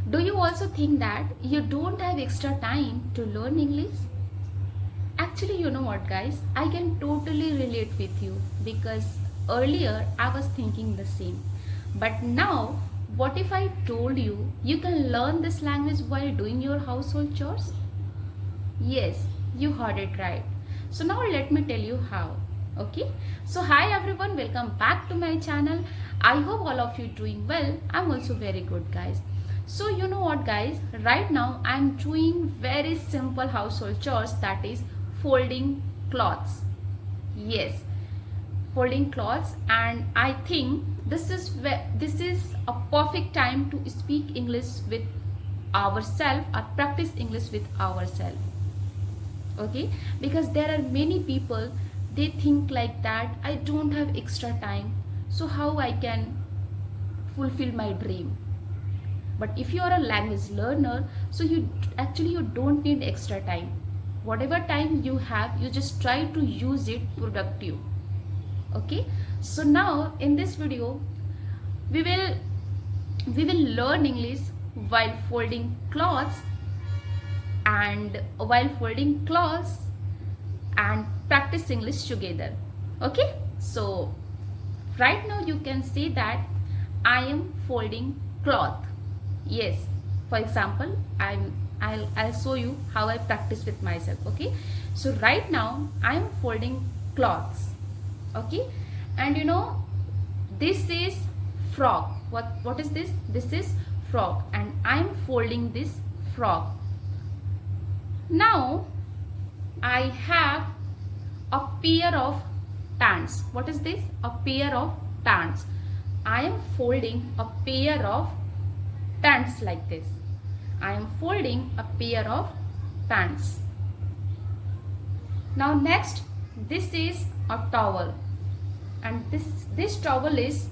Do you also think that you don't have extra time to learn English? Actually, you know what, guys? I can totally relate with you because earlier I was thinking the same. But now, what if I told you you can learn this language while doing your household chores? Yes, you heard it right. So now let me tell you how. Okay. So hi everyone, welcome back to my channel. I hope all of you doing well. I'm also very good, guys. So you know what, guys, right now I'm doing very simple household chores, that is folding clothes. Yes, folding clothes, and I think this is a perfect time to speak English with ourselves or practice English with ourselves. Okay, because there are many people, they think like that I don't have extra time, so how I can fulfill my dream. But if you are a language learner, so you don't need extra time. Whatever time you have, you just try to use it productive. Okay, so now in this video we will learn English while folding clothes and practice English together. Okay, so right now you can say that I am folding cloth. Yes, for example, I'll show you how I practice with myself. Okay, so right now I'm folding cloths. Okay, and you know, this is frog. What is this? This is frog, and I'm folding this frog. Now I have a pair of pants. What is this? A pair of pants. I am folding a pair of pants like this. I am folding a pair of pants. Now next, this is a towel, and this towel is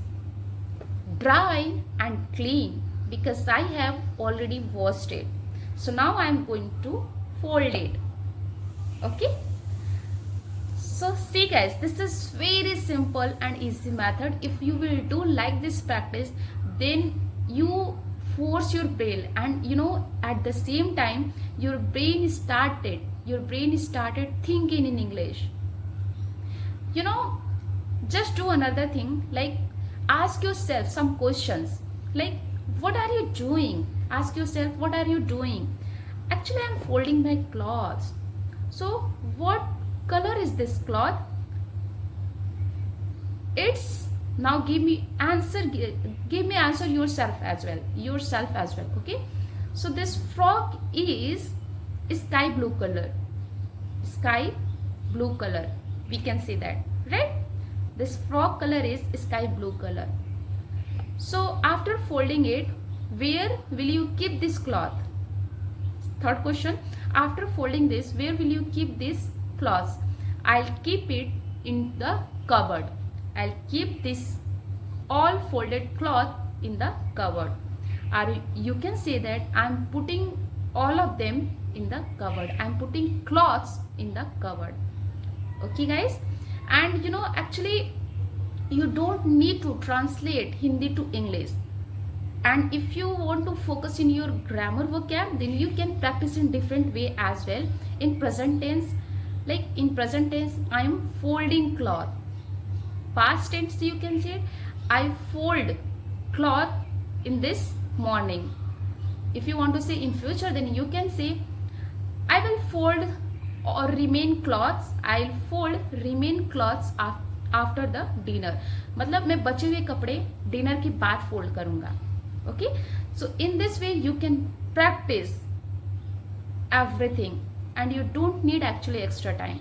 dry and clean because I have already washed it. So now I am going to fold it. Okay, so see guys, this is very simple and easy method. If you will do like this practice, then you force your brain, and you know, at the same time your brain started thinking in English. You know, just do another thing, like ask yourself some questions like, what are you doing? Ask yourself, what are you doing? Actually, I'm folding my clothes. So what color is this cloth? It's, now give me answer yourself as well. Okay, so this frog is sky blue color, we can say that, right? This frog color is sky blue color. So after folding it, where will you keep this cloth? Third question, after folding this, where will you keep this cloth? I'll keep it in the cupboard. I'll keep this all folded cloth in the cupboard. Or you can say that I'm putting all of them in the cupboard. I'm putting cloths in the cupboard. Okay guys, and you know, actually you don't need to translate Hindi to English. And if you want to focus in your grammar vocab, then you can practice in different way as well. In present tense, like in present tense, I am folding cloth. Past tense, you can say, I fold cloth in this morning. If you want to say in future, then you can say, I will fold or remain clothes. I'll fold remain clothes after the dinner. मतलब मैं बचे हुए कपड़े dinner के बाद fold करूंगा. Okay, so in this way you can practice everything, and you don't need actually extra time.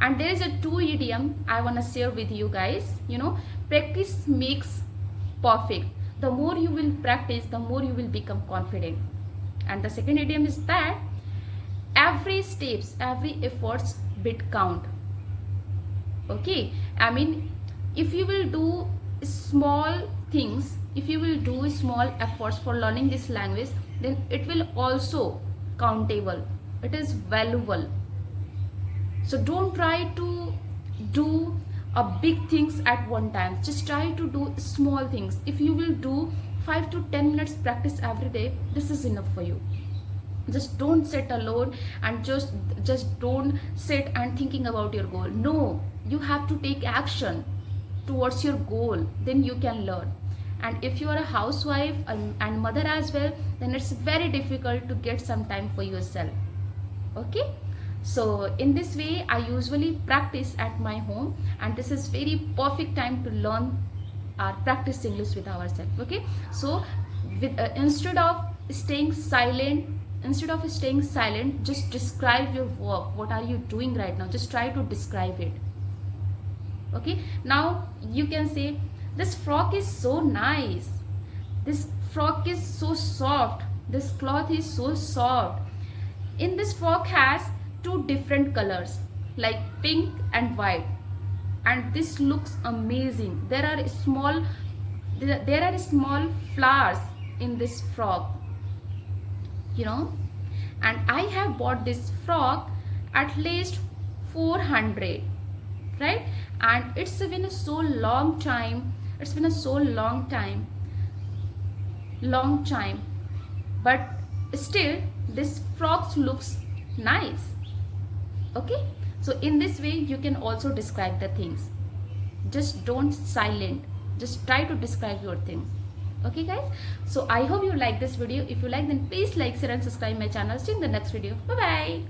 And there is a 2 idiom I want to share with you guys. You know, practice makes perfect. The more you will practice, the more you will become confident. And the second idiom is that every steps, every efforts bit count. Okay, I mean, if you will do small things, if you will do small efforts for learning this language, then it will also countable. It is valuable. So don't try to do a big things at one time. Just try to do small things. If you will do 5 to 10 minutes practice every day, this is enough for you. Just don't sit alone and just don't sit and thinking about your goal. No, you have to take action towards your goal, then you can learn. And if you are a housewife and mother as well, then it's very difficult to get some time for yourself. Okay, so in this way I usually practice at my home, and this is very perfect time to learn or practice English with ourselves. Okay, so with instead of staying silent, just describe your work. What are you doing right now? Just try to describe it. Okay, now you can say, this frock is so nice, this frock is so soft, this cloth is so soft, in this frock has two different colors like pink and white, and this looks amazing. There are small flowers in this frock, you know, and I have bought this frock at least 400, right? And it's been a so long time, but still this frock looks nice. Okay, so in this way you can also describe the things. Just don't silent, just try to describe your things. Okay guys, so I hope you like this video. If you like, then please like, share and subscribe my channel. See you in the next video. Bye bye.